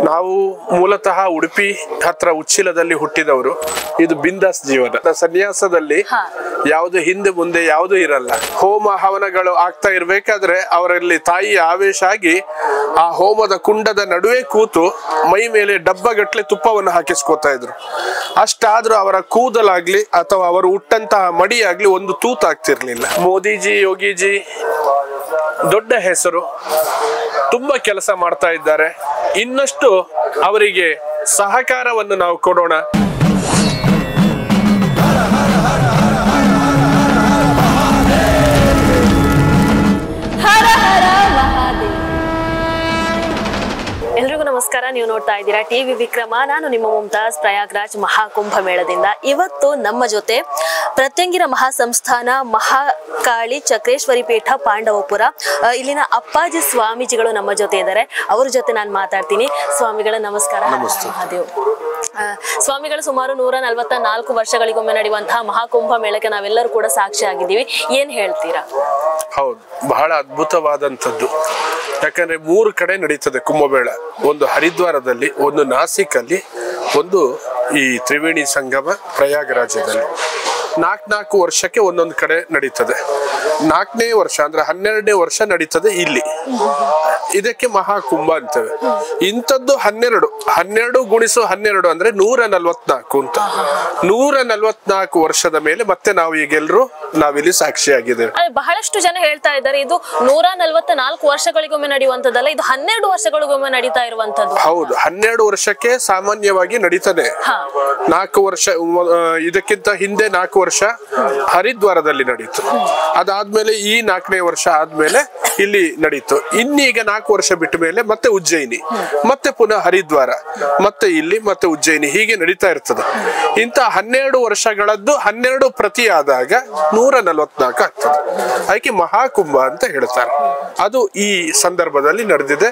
ನಾವು ಮೂಲತಃ ಉಡುಪಿ ಹತ್ರ ಉಚ್ಚಿಲದಲ್ಲಿ ಹುಟ್ಟಿದವರು. ಇದು ಬಿಂದಾಸ್ ಜೀವನ. ಸನ್ಯಾಸದಲ್ಲಿ ಯಾವುದು ಹಿಂದೆ ಮುಂದೆ ಯಾವುದು ಇರಲ್ಲ. ಹೋಮ ಹವನಗಳು ಆಗ್ತಾ ಇರ್ಬೇಕಾದ್ರೆ ಅವರಲ್ಲಿ ತಾಯಿ ಆವೇಶ ಆಗಿ ಆ ಹೋಮದ ಕುಂಡದ ನಡುವೆ ಕೂತು ಮೈ ಮೇಲೆ ಡಬ್ಬಗಟ್ಲೆ ತುಪ್ಪವನ್ನು ಹಾಕಿಸ್ಕೋತಾ ಇದ್ರು. ಅಷ್ಟಾದ್ರೂ ಅವರ ಕೂದಲಾಗ್ಲಿ ಅಥವಾ ಅವರು ಹುಟ್ಟಂತಹ ಮಡಿಯಾಗ್ಲಿ ಒಂದು ತೂತಾಗ್ತಿರ್ಲಿಲ್ಲ. ಮೋದಿಜಿ, ಯೋಗಿಜಿ ದೊಡ್ಡ ಹೆಸರು, ತುಂಬಾ ಕೆಲಸ ಮಾಡ್ತಾ ಇದ್ದಾರೆ. ಇನ್ನಷ್ಟು ಅವರಿಗೆ ಸಹಕಾರವನ್ನು ನಾವು ಕೊಡೋಣ. ಎಲ್ರಿಗೂ ನಮಸ್ಕಾರ. ನೀವು ನೋಡ್ತಾ ಇದ್ದೀರಾ ಟಿವಿ ವಿಕ್ರಮ. ನಾನು ನಿಮ್ಮ ಮುಮ್ತಾಜ್, ಪ್ರಯಾಗ್ರಾಜ್ ಮಹಾಕುಂಭ ಮೇಳದಿಂದ. ಇವತ್ತು ನಮ್ಮ ಜೊತೆ ಪ್ರತ್ಯಂಗಿರ ಮಹಾಸಂಸ್ಥಾನ ಮಹಾಕಾಳಿ ಚಕ್ರೇಶ್ವರಿ ಪೀಠ ಪಾಂಡವಪುರ ಇಲ್ಲಿನ ಅಪ್ಪಾಜಿ ಸ್ವಾಮೀಜಿಗಳು ನಮ್ಮ ಜೊತೆ ಇದ್ದಾರೆ. ಅವ್ರ ಜೊತೆ ನಾನು ಮಾತಾಡ್ತೀನಿ. ಸ್ವಾಮಿಗಳ ನಮಸ್ಕಾರ. ಮಹಾದೇವ್ ಸ್ವಾಮಿಗಳು ಸುಮಾರು 144 ವರ್ಷಗಳಿಗೊಮ್ಮೆ ನಡೆಯುವಂತಹ ಮಹಾಕುಂಭ ಮೇಳಕ್ಕೆ ನಾವೆಲ್ಲರೂ ಕೂಡ ಸಾಕ್ಷಿ ಆಗಿದ್ದೀವಿ. ಏನ್ ಹೇಳ್ತೀರಾ? ಹೌದು, ಬಹಳ ಅದ್ಭುತವಾದಂಥದ್ದು. ಯಾಕಂದ್ರೆ 3 ಕಡೆ ನಡೀತದೆ ಕುಂಭಮೇಳ. ಒಂದು ಹರಿದ್ವಾರದಲ್ಲಿ, ಒಂದು ನಾಸಿಕಲ್ಲಿ, ಒಂದು ಈ ತ್ರಿವೇಣಿ ಸಂಗಮ ಪ್ರಯಾಗರಾಜದಲ್ಲಿ. 4 ವರ್ಷಕ್ಕೆ ಒಂದೊಂದು ಕಡೆ ನಡೀತದೆ. 4ನೇ ವರ್ಷ ಅಂದ್ರೆ 12ನೇ ವರ್ಷ ನಡೀತದೆ ಇಲ್ಲಿ. ಇದಕ್ಕೆ ಮಹಾಕುಂಭ ಅಂತೇವೆ. ಇಂಥದ್ದು 12 × 12 ಅಂದ್ರೆ 144 ಅಂತ. 144 ವರ್ಷದ ಮೇಲೆ ಮತ್ತೆ ನಾವು ಈಗೆಲ್ಲರೂ ನಾವಿಲ್ಲಿ ಸಾಕ್ಷಿಯಾಗಿದ್ದೇವೆ. ಬಹಳಷ್ಟು ಜನ ಹೇಳ್ತಾ ಇದ್ದಾರೆ ಇದು 144 ವರ್ಷಗಳಿಗೊಮ್ಮೆ ನಡೆಯುವಂತದ್ದಲ್ಲ, ಇದು 12 ವರ್ಷಗಳಿಗೊಮ್ಮೆ ನಡೀತಾ ಇರುವಂತದ್ದು. ಹೌದು, 12 ವರ್ಷಕ್ಕೆ ಸಾಮಾನ್ಯವಾಗಿ ನಡೀತದೆ. 4 ವರ್ಷ ಇದಕ್ಕಿಂತ ಹಿಂದೆ 4 ವರ್ಷ ಹರಿದ್ವಾರದಲ್ಲಿ ನಡೀತು. ಅದಾದ್ಮೇಲೆ ಈ 4ನೇ ವರ್ಷ ಆದ್ಮೇಲೆ ಇಲ್ಲಿ ನಡೀತು. ಇನ್ನೀಗ 4 ವರ್ಷ ಬಿಟ್ಟ ಮೇಲೆ ಮತ್ತೆ ಉಜ್ಜಯಿನಿ, ಮತ್ತೆ ಪುನಃ ಹರಿದ್ವಾರ, ಮತ್ತೆ ಇಲ್ಲಿ, ಮತ್ತೆ ಉಜ್ಜಯಿನಿ, ಹೀಗೆ ನಡೀತಾ ಇರ್ತದೆ. ಇಂತ 12 ವರ್ಷಗಳದ್ದು 12 ಪ್ರತಿ ಆದಾಗ 144 ಆಗ್ತದೆ. ಅದಕ್ಕೆ ಮಹಾಕುಂಭ ಅಂತ ಹೇಳ್ತಾರೆ. ಅದು ಈ ಸಂದರ್ಭದಲ್ಲಿ ನಡೆದಿದೆ.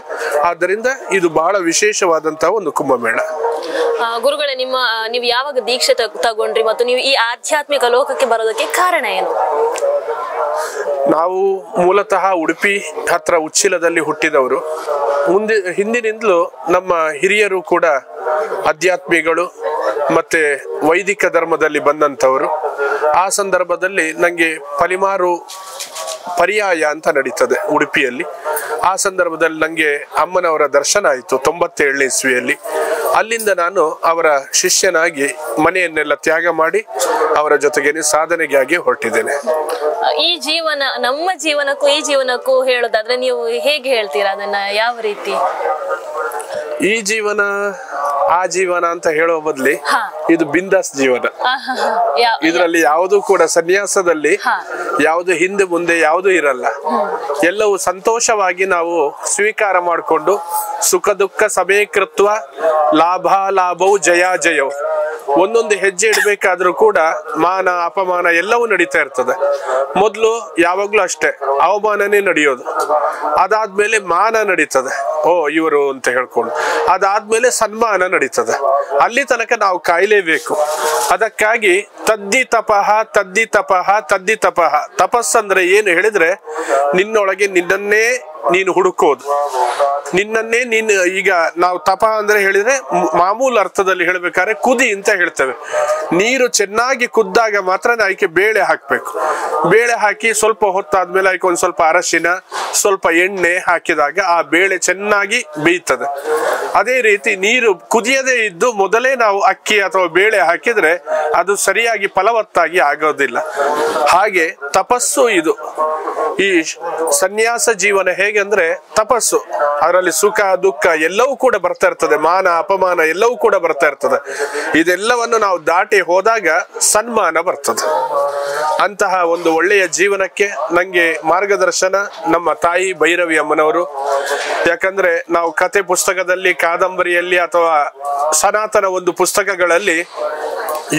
ಆದ್ದರಿಂದ ಇದು ಬಹಳ ವಿಶೇಷವಾದಂತಹ ಒಂದು ಕುಂಭಮೇಳ. ಗುರುಗಳೇ, ನೀವು ಯಾವಾಗ ದೀಕ್ಷೆ ತಗೊಂಡ್ರಿ ಮತ್ತು ನೀವು ಈ ಆಧ್ಯಾತ್ಮಿಕ ಲೋಕಕ್ಕೆ ಬರೋದಕ್ಕೆ ಕಾರಣ ಏನು? ನಾವು ಮೂಲತಃ ಉಡುಪಿ ಹತ್ರ ಉಚ್ಚಿಲದಲ್ಲಿ ಹುಟ್ಟಿದವರು. ಹಿಂದಿನಿಂದಲೂ ನಮ್ಮ ಹಿರಿಯರು ಕೂಡ ಅಧ್ಯಾತ್ಮಿಗಳು ಮತ್ತೆ ವೈದಿಕ ಧರ್ಮದಲ್ಲಿ ಬಂದಂಥವರು. ಆ ಸಂದರ್ಭದಲ್ಲಿ ನಂಗೆ ಪಲಿಮಾರು ಪರ್ಯಾಯ ಅಂತ ನಡೀತದೆ ಉಡುಪಿಯಲ್ಲಿ. ಆ ಸಂದರ್ಭದಲ್ಲಿ ನಂಗೆ ಅಮ್ಮನವರ ದರ್ಶನ ಆಯಿತು 97ನೇ ಇಸ್ವಿಯಲ್ಲಿ. ಅಲ್ಲಿಂದ ನಾನು ಅವರ ಶಿಷ್ಯನಾಗಿ ಮನೆಯನ್ನೆಲ್ಲ ತ್ಯಾಗ ಮಾಡಿ ಅವರ ಜೊತೆಗೇನೆ ಸಾಧನೆಗಾಗಿ ಹೊರಟಿದ್ದೇನೆ. ಈ ಜೀವನ, ನಮ್ಮ ಜೀವನಕ್ಕೂ ಈ ಜೀವನಕ್ಕೂ ಹೇಳೋದಾದ್ರೆ ನೀವು ಹೇಗೆ ಹೇಳ್ತೀರಾ ಅದನ್ನ? ಯಾವ ರೀತಿ? ಈ ಜೀವನ ಆ ಜೀವನ ಅಂತ ಹೇಳೋ ಬದ್ಲಿ ಇದು ಬಿಂದಾಸ್ ಜೀವನ. ಇದರಲ್ಲಿ ಯಾವುದು ಕೂಡ ಸನ್ಯಾಸದಲ್ಲಿ ಯಾವುದು ಹಿಂದೆ ಮುಂದೆ ಯಾವುದು ಇರಲ್ಲ. ಎಲ್ಲವೂ ಸಂತೋಷವಾಗಿ ನಾವು ಸ್ವೀಕಾರ ಮಾಡಿಕೊಂಡು ಸುಖ ದುಃಖ ಸಮೀಕೃತ್ವ ಲಾಭವು ಜಯವು. ಒಂದೊಂದು ಹೆಜ್ಜೆ ಇಡಬೇಕಾದ್ರೂ ಕೂಡ ಮಾನ ಅಪಮಾನ ಎಲ್ಲವೂ ನಡೀತಾ ಇರ್ತದೆ. ಮೊದಲು ಯಾವಾಗ್ಲೂ ಅಷ್ಟೇ ಅವಮಾನನೇ ನಡೆಯೋದು. ಅದಾದ್ಮೇಲೆ ಮಾನ ನಡೀತದೆ, ಓ ಇವರು ಅಂತ ಹೇಳ್ಕೊಂಡು. ಅದಾದ್ಮೇಲೆ ಸನ್ಮಾನ ನಡೀತದೆ. ಅಲ್ಲಿ ತನಕ ನಾವು ಕಾಯಲೇಬೇಕು. ಅದಕ್ಕಾಗಿ ತದ್ದಿ ತಪಃ. ತಪಸ್ಸಂದ್ರೆ ಏನು ಹೇಳಿದ್ರೆ ನಿನ್ನೊಳಗೆ ನಿನ್ನನ್ನೇ ನೀನು ಹುಡುಕೋದು, ನಿನ್ನನ್ನೇ ನೀನು. ಈಗ ನಾವು ತಪ ಅಂದ್ರೆ ಹೇಳಿದ್ರೆ ಮಾಮೂಲು ಅರ್ಥದಲ್ಲಿ ಹೇಳ್ಬೇಕಾದ್ರೆ ಕುದಿ ಅಂತ ಹೇಳ್ತೇವೆ. ನೀರು ಚೆನ್ನಾಗಿ ಕುದ್ದಾಗ ಮಾತ್ರ ಅದಕ್ಕೆ ಬೇಳೆ ಹಾಕ್ಬೇಕು. ಬೇಳೆ ಹಾಕಿ ಸ್ವಲ್ಪ ಹೊತ್ತಾದ್ಮೇಲೆ ಅದಕ್ಕೆ ಒಂದು ಸ್ವಲ್ಪ ಅರಶಿನ, ಸ್ವಲ್ಪ ಎಣ್ಣೆ ಹಾಕಿದಾಗ ಆ ಬೇಳೆ ಚೆನ್ನಾಗಿ ಬೇಯ್ತದೆ. ಅದೇ ರೀತಿ ನೀರು ಕುದಿಯದೇ ಇದ್ದು ಮೊದಲೇ ನಾವು ಅಕ್ಕಿ ಅಥವಾ ಬೇಳೆ ಹಾಕಿದ್ರೆ ಅದು ಸರಿಯಾಗಿ ಫಲವತ್ತಾಗಿ ಆಗೋದಿಲ್ಲ. ಹಾಗೆ ತಪಸ್ಸು ಇದು. ಈ ಸನ್ಯಾಸ ಜೀವನ ಹೇಗೆಂದ್ರೆ ತಪಸ್ಸು. ಅದರಲ್ಲಿ ಸುಖ ದುಃಖ ಎಲ್ಲವೂ ಕೂಡ ಬರ್ತಾ ಇರ್ತದೆ, ಮಾನ ಅಪಮಾನ ಎಲ್ಲವೂ ಕೂಡ ಬರ್ತಾ ಇರ್ತದೆ. ಇದೆಲ್ಲವನ್ನು ನಾವು ದಾಟಿ ಹೋದಾಗ ಸನ್ಮಾನ ಬರ್ತದೆ. ಅಂತಹ ಒಂದು ಒಳ್ಳೆಯ ಜೀವನಕ್ಕೆ ನಂಗೆ ಮಾರ್ಗದರ್ಶನ ನಮ್ಮ ತಾಯಿ ಭೈರವಿ ಅಮ್ಮನವರು. ಯಾಕಂದ್ರೆ ನಾವು ಕತೆ ಪುಸ್ತಕದಲ್ಲಿ, ಕಾದಂಬರಿಯಲ್ಲಿ ಅಥವಾ ಸನಾತನ ಒಂದು ಪುಸ್ತಕಗಳಲ್ಲಿ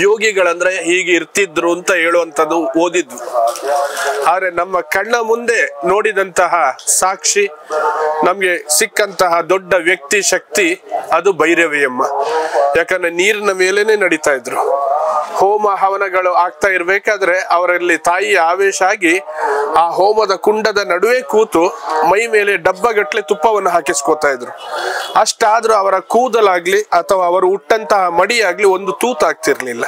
ಯೋಗಿಗಳಂದ್ರೆ ಹೀಗೆ ಇರ್ತಿದ್ರು ಅಂತ ಹೇಳುವಂಥದ್ದು ಓದಿದ್ವು. ಆದ್ರೆ ನಮ್ಮ ಕಣ್ಣ ಮುಂದೆ ನೋಡಿದಂತಹ ಸಾಕ್ಷಿ, ನಮ್ಗೆ ಸಿಕ್ಕಂತಹ ದೊಡ್ಡ ವ್ಯಕ್ತಿ ಶಕ್ತಿ ಅದು ಭೈರವಿಯಮ್ಮ. ಯಾಕಂದ್ರೆ ನೀರಿನ ಮೇಲೇನೆ ನಡೀತಾ ಇದ್ರು. ಹೋಮ ಹವನಗಳು ಆಗ್ತಾ ಇರ್ಬೇಕಾದ್ರೆ ಅವರಲ್ಲಿ ತಾಯಿ ಆವೇಶ ಆಗಿ ಆ ಹೋಮದ ಕುಂಡದ ನಡುವೆ ಕೂತು ಮೈ ಮೇಲೆ ಡಬ್ಬಗಟ್ಲೆ ತುಪ್ಪವನ್ನು ಹಾಕಿಸ್ಕೋತಾ ಇದ್ರು. ಅಷ್ಟಾದ್ರೂ ಅವರ ಕೂದಲಾಗ್ಲಿ ಅಥವಾ ಅವರು ಹುಟ್ಟಂತಹ ಮಡಿಯಾಗ್ಲಿ ಒಂದು ತೂತಾಗ್ತಿರ್ಲಿಲ್ಲ.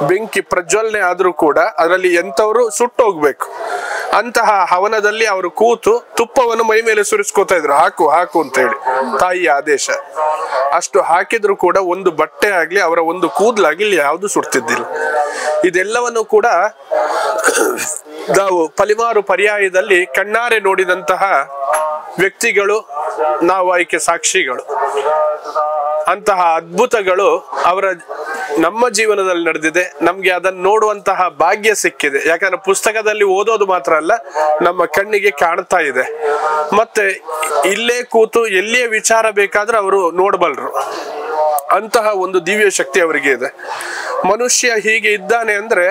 ಬೆಂಕಿ ಪ್ರಜ್ವಲನೆ ಆದ್ರೂ ಕೂಡ ಅದರಲ್ಲಿ ಎಂತವರು ಸುಟ್ಟೋಗ್ಬೇಕು. ಅಂತಹ ಹವನದಲ್ಲಿ ಅವರು ಕೂತು ತುಪ್ಪವನ್ನು ಮೈ ಮೇಲೆ ಸುರಿಸ್ಕೋತಾ ಇದ್ರು, ಹಾಕು ಹಾಕು ಅಂತ ಹೇಳಿ, ತಾಯಿಯ ಆದೇಶ. ಅಷ್ಟು ಹಾಕಿದ್ರು ಕೂಡ ಒಂದು ಬಟ್ಟೆ ಆಗ್ಲಿ ಅವರ ಒಂದು ಕೂದಲಾಗ್ಲಿ ಯಾವುದು ಸುಡ್ತಿದ್ದಿಲ್ಲ. ಇದೆಲ್ಲವನ್ನು ಕೂಡ ನಾವು ಪಲಿಮಾರು ಪರ್ಯಾಯದಲ್ಲಿ ಕಣ್ಣಾರೆ ನೋಡಿದಂತಹ ವ್ಯಕ್ತಿಗಳು, ನಾವು ಆಯ್ಕೆ ಸಾಕ್ಷಿಗಳು. ಅಂತಹ ಅದ್ಭುತಗಳು ಅವರ ನಮ್ಮ ಜೀವನದಲ್ಲಿ ನಡೆದಿದೆ. ನಮ್ಗೆ ಅದನ್ನು ನೋಡುವಂತಹ ಭಾಗ್ಯ ಸಿಕ್ಕಿದೆ. ಯಾಕಂದ್ರೆ ಪುಸ್ತಕದಲ್ಲಿ ಓದೋದು ಮಾತ್ರ ಅಲ್ಲ, ನಮ್ಮ ಕಣ್ಣಿಗೆ ಕಾಣ್ತಾ ಇದೆ. ಮತ್ತೆ ಇಲ್ಲೇ ಕೂತು ಎಲ್ಲಿಯೇ ವಿಚಾರ ಬೇಕಾದ್ರೆ ಅವರು ನೋಡಬಲ್ಲರು. ಅಂತಹ ಒಂದು ದಿವ್ಯ ಶಕ್ತಿ ಅವರಿಗೆ ಇದೆ. ಮನುಷ್ಯ ಹೀಗೆ ಇದ್ದಾನೆ ಅಂದ್ರೆ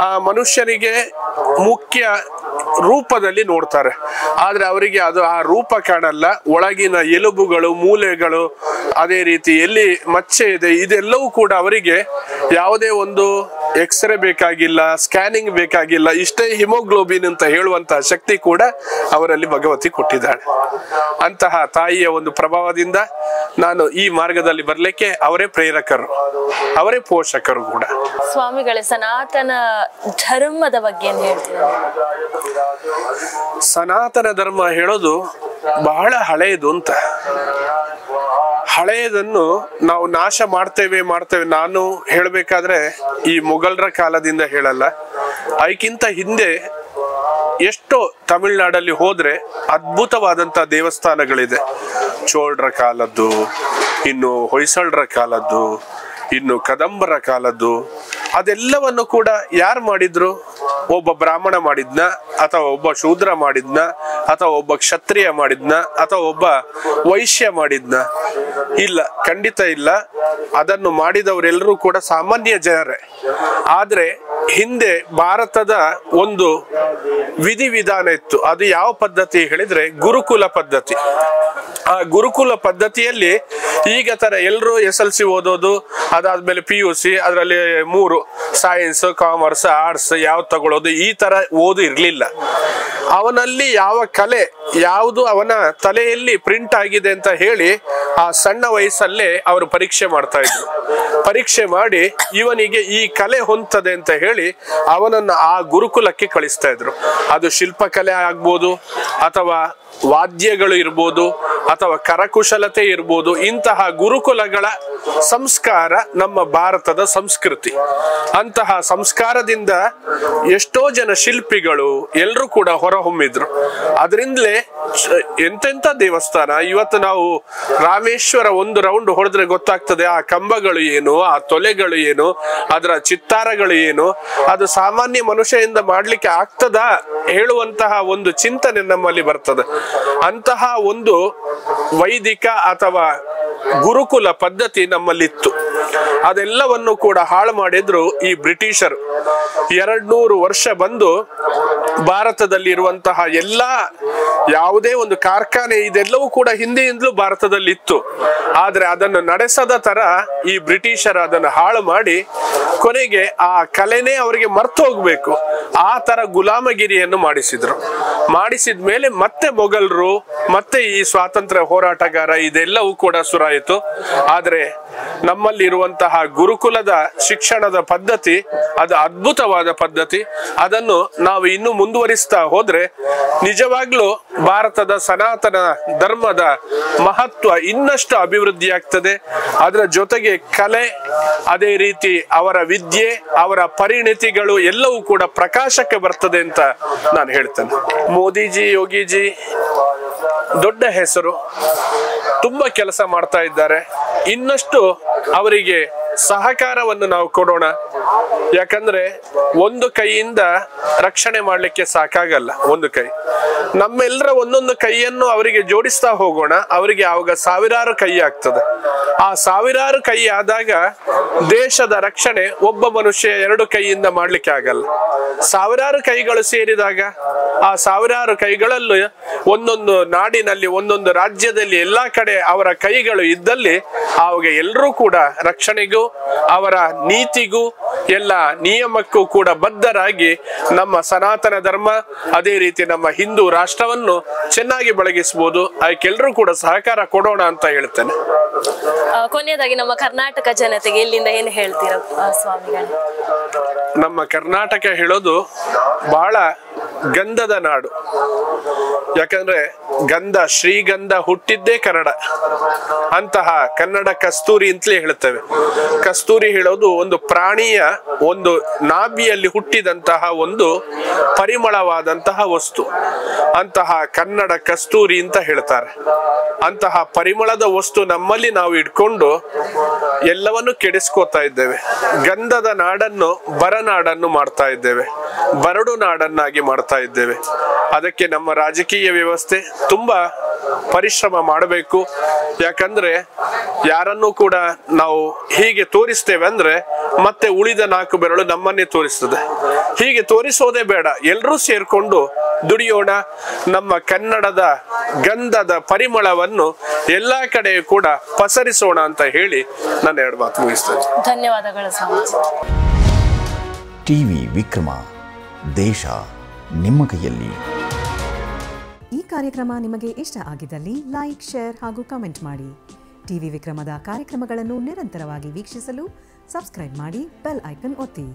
ಆ ಮನುಷ್ಯನಿಗೆ ಮುಖ್ಯ ರೂಪದಲ್ಲಿ ನೋಡ್ತಾರೆ, ಆದ್ರೆ ಅವರಿಗೆ ಅದು ಆ ರೂಪ ಕಾಣಲ್ಲ. ಒಳಗಿನ ಎಲುಬುಗಳು, ಮೂಲೆಗಳು, ಅದೇ ರೀತಿ ಎಲ್ಲಿ ಮಚ್ಚೆ ಇದೆ, ಇದೆಲ್ಲವೂ ಕೂಡ ಅವರಿಗೆ ಯಾವುದೇ ಒಂದು ಎಕ್ಸ್ರೇ ಬೇಕಾಗಿಲ್ಲ, ಸ್ಕ್ಯಾನಿಂಗ್ ಬೇಕಾಗಿಲ್ಲ. ಇಷ್ಟೇ ಹಿಮೋಗ್ಲೋಬಿನ್ ಅಂತ ಹೇಳುವಂತಹ ಶಕ್ತಿ ಕೂಡ ಅವರಲ್ಲಿ ಭಗವತಿ ಕೊಟ್ಟಿದ್ದಾಳೆ. ಅಂತಹ ತಾಯಿಯ ಒಂದು ಪ್ರಭಾವದಿಂದ ನಾನು ಈ ಮಾರ್ಗದಲ್ಲಿ ಬರ್ಲಿಕ್ಕೆ ಅವರೇ ಪ್ರೇರಕರು, ಅವರೇ ಪೋಷಕರು ಕೂಡ. ಸ್ವಾಮಿಗಳೇ, ಸನಾತನ ಧರ್ಮದ ಬಗ್ಗೆ ಏನ್ ಹೇಳ್ತೀರಾ? ಸನಾತನ ಧರ್ಮ ಹೇಳೋದು ಬಹಳ ಹಳೆಯದು ಅಂತ. ಹಳೆಯದನ್ನು ನಾವು ನಾಶ ಮಾಡ್ತೇವೆ. ನಾನು ಹೇಳ್ಬೇಕಾದ್ರೆ ಈ ಮೊಘಲರ ಕಾಲದಿಂದ ಹೇಳಲ್ಲ, ಅದಕ್ಕಿಂತ ಹಿಂದೆ ಎಷ್ಟೋ ತಮಿಳ್ನಾಡಲ್ಲಿ ಹೋದ್ರೆ ಅದ್ಭುತವಾದಂತ ದೇವಸ್ಥಾನಗಳಿದೆ. ಚೋಳರ ಕಾಲದ್ದು, ಇನ್ನು ಹೊಯ್ಸಳರ ಕಾಲದ್ದು, ಇನ್ನು ಕದಂಬರ ಕಾಲದ್ದು. ಅದೆಲ್ಲವನ್ನು ಕೂಡ ಯಾರು ಮಾಡಿದ್ರು? ಒಬ್ಬ ಬ್ರಾಹ್ಮಣ ಮಾಡಿದ್ನ, ಅಥವಾ ಒಬ್ಬ ಶೂದ್ರ ಮಾಡಿದ್ನ, ಅಥವಾ ಒಬ್ಬ ಕ್ಷತ್ರಿಯ ಮಾಡಿದ್ನ, ಅಥವಾ ಒಬ್ಬ ವೈಶ್ಯ ಮಾಡಿದ್ನ? ಇಲ್ಲ, ಖಂಡಿತ ಇಲ್ಲ. ಅದನ್ನು ಮಾಡಿದವರೆಲ್ಲರೂ ಕೂಡ ಸಾಮಾನ್ಯ ಜನರೇ. ಆದ್ರೆ ಹಿಂದೆ ಭಾರತದ ಒಂದು ವಿಧಿವಿಧಾನ ಇತ್ತು. ಅದು ಯಾವ ಪದ್ಧತಿ ಹೇಳಿದ್ರೆ ಗುರುಕುಲ ಪದ್ಧತಿ. ಆ ಗುರುಕುಲ ಪದ್ಧತಿಯಲ್ಲಿ ಈಗ ತರ ಎಲ್ಲರೂ SLC ಓದೋದು, ಅದಾದ್ಮೇಲೆ PUC, ಅದರಲ್ಲಿ 3 ಸೈನ್ಸ್, ಕಾಮರ್ಸ್, ಆರ್ಟ್ಸ್ ಯಾವ ತಗೊಳ್ಳೋದು, ಈ ತರ ಓದು ಇರ್ಲಿಲ್ಲ. ಅವನಲ್ಲಿ ಯಾವ ಕಲೆ ಯಾವುದು ಅವನ ತಲೆಯಲ್ಲಿ ಪ್ರಿಂಟ್ ಆಗಿದೆ ಅಂತ ಹೇಳಿ ಆ ಸಣ್ಣ ವಯಸ್ಸಲ್ಲೇ ಅವರು ಪರೀಕ್ಷೆ ಮಾಡ್ತಾ ಇದ್ರು. ಪರೀಕ್ಷೆ ಮಾಡಿ ಇವನಿಗೆ ಈ ಕಲೆ ಹೊಂದದೆ ಅಂತ ಹೇಳಿ ಅವನನ್ನ ಆ ಗುರುಕುಲಕ್ಕೆ ಕಳಿಸ್ತಾ ಇದ್ರು. ಅದು ಶಿಲ್ಪಕಲೆ ಆಗ್ಬೋದು, ಅಥವಾ ವಾದ್ಯಗಳು ಇರ್ಬೋದು, ಅಥವಾ ಕರಕುಶಲತೆ ಇರ್ಬೋದು. ಇಂತಹ ಗುರುಕುಲಗಳ ಸಂಸ್ಕಾರ ನಮ್ಮ ಭಾರತದ ಸಂಸ್ಕೃತಿ. ಅಂತಹ ಸಂಸ್ಕಾರದಿಂದ ಎಷ್ಟೋ ಜನ ಶಿಲ್ಪಿಗಳು ಎಲ್ಲರೂ ಕೂಡ ಹೊರಹೊಮ್ಮಿದ್ರು. ಅದರಿಂದಲೇ ಎಂತೆಂಥ ದೇವಸ್ಥಾನ. ಇವತ್ತು ನಾವು ರಾಮೇಶ್ವರ ಒಂದು ರೌಂಡ್ ಹೊಡೆದ್ರೆ ಗೊತ್ತಾಗ್ತದೆ ಆ ಕಂಬಗಳು ಏನು, ಆ ತೊಲೆಗಳು ಏನು, ಅದರ ಚಿತ್ತಾರಗಳು ಏನು. ಅದು ಸಾಮಾನ್ಯ ಮನುಷ್ಯರಿಂದ ಮಾಡ್ಲಿಕ್ಕೆ ಆಗ್ತದ ಹೇಳುವಂತಹ ಒಂದು ಚಿಂತನೆ ನಮ್ಮಲ್ಲಿ ಬರ್ತದೆ. ಅಂತಹ ಒಂದು ವೈದಿಕ ಅಥವಾ ಗುರುಕುಲ ಪದ್ಧತಿ ನಮ್ಮಲ್ಲಿತ್ತು. ಅದೆಲ್ಲವನ್ನು ಕೂಡ ಹಾಳು ಮಾಡಿದ್ರು ಈ ಬ್ರಿಟಿಷರು. 200 ವರ್ಷ ಬಂದು ಭಾರತದಲ್ಲಿ ಇರುವಂತಹ ಎಲ್ಲಾ ಯಾವುದೇ ಒಂದು ಕಾರ್ಖಾನೆ ಇದೆಲ್ಲವೂ ಕೂಡ ಹಿಂದೆಯಿಂದಲೂ ಭಾರತದಲ್ಲಿ ಇತ್ತು. ಆದ್ರೆ ಅದನ್ನು ನಡೆಸದ ತರ ಈ ಬ್ರಿಟಿಷರು ಅದನ್ನು ಹಾಳು ಮಾಡಿ ಕೊನೆಗೆ ಆ ಕಲೆನೇ ಅವರಿಗೆ ಮರ್ತು ಹೋಗ್ಬೇಕು, ಆ ತರ ಗುಲಾಮಗಿರಿಯನ್ನು ಮಾಡಿಸಿದ್ರು. ಮಾಡಿಸಿದ ಮೇಲೆ ಮತ್ತೆ ಮೊಘಲರು, ಮತ್ತೆ ಈ ಸ್ವಾತಂತ್ರ್ಯ ಹೋರಾಟಗಾರ ಇದೆಲ್ಲವೂ ಕೂಡ ಶುರುವಾಯಿತು. ಆದ್ರೆ ನಮ್ಮಲ್ಲಿ ಇರುವಂತಹ ಗುರುಕುಲದ ಶಿಕ್ಷಣದ ಪದ್ಧತಿ ಅದು ಅದ್ಭುತವಾದ ಪದ್ಧತಿ. ಅದನ್ನು ನಾವು ಇನ್ನು ಮುಂದುವರಿಸ್ತಾ ಹೋದ್ರೆ ನಿಜವಾಗ್ಲೂ ಭಾರತದ ಸನಾತನ ಧರ್ಮದ ಮಹತ್ವ ಇನ್ನಷ್ಟು ಅಭಿವೃದ್ಧಿ ಆಗ್ತದೆ. ಅದರ ಜೊತೆಗೆ ಕಲೆ, ಅದೇ ರೀತಿ ಅವರ ವಿದ್ಯೆ, ಅವರ ಪರಿಣಿತಿಗಳು ಎಲ್ಲವೂ ಕೂಡ ಪ್ರಕಾಶಕ್ಕೆ ಬರ್ತದೆ ಅಂತ ನಾನು ಹೇಳ್ತೇನೆ. ಮೋದಿಜಿ, ಯೋಗಿಜಿ ದೊಡ್ಡ ಹೆಸರು, ತುಂಬಾ ಕೆಲಸ ಮಾಡ್ತಾ ಇದ್ದಾರೆ. ಇನ್ನಷ್ಟು ಅವರಿಗೆ ಸಹಕಾರವನ್ನು ನಾವು ಕೊಡೋಣ. ಯಾಕಂದ್ರೆ ಒಂದು ಕೈಯಿಂದ ರಕ್ಷಣೆ ಮಾಡ್ಲಿಕ್ಕೆ ಸಾಕಾಗಲ್ಲ. ಒಂದು ಕೈ, ನಮ್ಮೆಲ್ಲರ ಒಂದೊಂದು ಕೈಯನ್ನು ಅವರಿಗೆ ಜೋಡಿಸ್ತಾ ಹೋಗೋಣ. ಅವರಿಗೆ ಆವಾಗ ಸಾವಿರಾರು ಕೈ ಆಗ್ತದೆ. ಆ ಸಾವಿರಾರು ಕೈ ಆದಾಗ ದೇಶದ ರಕ್ಷಣೆ ಒಬ್ಬ ಮನುಷ್ಯ 2 ಕೈಯಿಂದ ಮಾಡ್ಲಿಕ್ಕೆ ಆಗಲ್ಲ. ಸಾವಿರಾರು ಕೈಗಳು ಸೇರಿದಾಗ ಆ ಸಾವಿರಾರು ಕೈಗಳಲ್ಲೂ ಒಂದೊಂದು ನಾಡಿನಲ್ಲಿ, ಒಂದೊಂದು ರಾಜ್ಯದಲ್ಲಿ ಎಲ್ಲಾ ಕಡೆ ಅವರ ಕೈಗಳು ಇದ್ದಲ್ಲಿ ಆವಾಗ ಎಲ್ಲರೂ ಕೂಡ ರಕ್ಷಣೆಗೂ ಅವರ ನೀತಿಗೂ ಎಲ್ಲ ನಿಯಮಕ್ಕೂ ಕೂಡ ಬದ್ಧರಾಗಿ ನಮ್ಮ ಸನಾತನ ಧರ್ಮ ಅದೇ ರೀತಿ ನಮ್ಮ ಹಿಂದೂ ರಾಷ್ಟ್ರವನ್ನು ಚೆನ್ನಾಗಿ ಬೆಳಗಿಸಬಹುದು. ಅದಕ್ಕೆಲ್ಲರೂ ಕೂಡ ಸಹಕಾರ ಕೊಡೋಣ ಅಂತ ಹೇಳ್ತೇನೆ. ಕೊನೆಯದಾಗಿ ನಮ್ಮ ಕರ್ನಾಟಕ ಜನತೆಗೆ ಇಲ್ಲಿಂದ ಏನು ಹೇಳ್ತೀರ ಸ್ವಾಮಿಗಳೇ? ನಮ್ಮ ಕರ್ನಾಟಕ ಹೇಳೋದು ಬಹಳ ಗಂಧದ ನಾಡು. ಯಾಕಂದ್ರೆ ಗಂಧ, ಶ್ರೀಗಂಧ ಹುಟ್ಟಿದ್ದೇ ಕನ್ನಡ. ಅಂತಹ ಕನ್ನಡ ಕಸ್ತೂರಿ ಅಂತಲೇ ಹೇಳ್ತೇವೆ. ಕಸ್ತೂರಿ ಹೇಳೋದು ಒಂದು ಪ್ರಾಣಿಯ ಒಂದು ನಾಭಿಯಲ್ಲಿ ಹುಟ್ಟಿದಂತಹ ಒಂದು ಪರಿಮಳವಾದಂತಹ ವಸ್ತು. ಅಂತಹ ಕನ್ನಡ ಕಸ್ತೂರಿ ಅಂತ ಹೇಳ್ತಾರೆ. ಅಂತಹ ಪರಿಮಳದ ವಸ್ತು ನಮ್ಮಲ್ಲಿ ನಾವು ಇಟ್ಕೊಂಡು ಎಲ್ಲವನ್ನು ಕೆಡಿಸ್ಕೋತಾ ಇದ್ದೇವೆ. ಗಂಧದ ನಾಡನ್ನು ಬರನಾಡನ್ನು ಮಾಡ್ತಾ ಇದ್ದೇವೆ, ಬರಡು ನಾಡನ್ನಾಗಿ ಮಾಡ್ತಾ ಇದ್ದೇವೆ. ಅದಕ್ಕೆ ನಮ್ಮ ರಾಜಕೀಯ ವ್ಯವಸ್ಥೆ ತುಂಬಾ ಪರಿಶ್ರಮ ಮಾಡಬೇಕು. ಯಾಕಂದ್ರೆ ಯಾರನ್ನೂ ಕೂಡ ನಾವು ಹೀಗೆ ತೋರಿಸ್ತೇವೆ ಅಂದ್ರೆ ಮತ್ತೆ ಉಳಿದ 4 ಬೆರಳು ನಮ್ಮನ್ನೇ ತೋರಿಸ್ತದೆ. ಹೀಗೆ ತೋರಿಸೋದೇ ಬೇಡ. ಎಲ್ಲರೂ ಸೇರ್ಕೊಂಡು ದುಡಿಯೋಣ. ನಮ್ಮ ಕನ್ನಡದ ಗಂಧದ ಪರಿಮಳವನ್ನು ಎಲ್ಲಾ ಕಡೆ ಕೂಡ ಪಸರಿಸೋಣ ಅಂತ ಹೇಳಿ ನನ್ನ 2 ಮಾತು ಮುಗಿಸ್ತೇನೆ. ಧನ್ಯವಾದಗಳು ಸ್ವಾಮೀಜಿ. ಟಿವಿ ವಿಕ್ರಮ, ದೇಶ ನಿಮ್ಮ ಕೈಯಲ್ಲಿ. ಈ ಕಾರ್ಯಕ್ರಮ ನಿಮಗೆ ಇಷ್ಟ ಆಗಿದ್ದಲ್ಲಿ ಲೈಕ್, ಶೇರ್ ಹಾಗೂ ಕಮೆಂಟ್ ಮಾಡಿ. ಟಿವಿ ವಿಕ್ರಮದ ಕಾರ್ಯಕ್ರಮಗಳನ್ನು ನಿರಂತರವಾಗಿ ವೀಕ್ಷಿಸಲು ಸಬ್ಸ್ಕ್ರೈಬ್ ಮಾಡಿ, ಬೆಲ್ ಐಕನ್ ಒತ್ತಿ.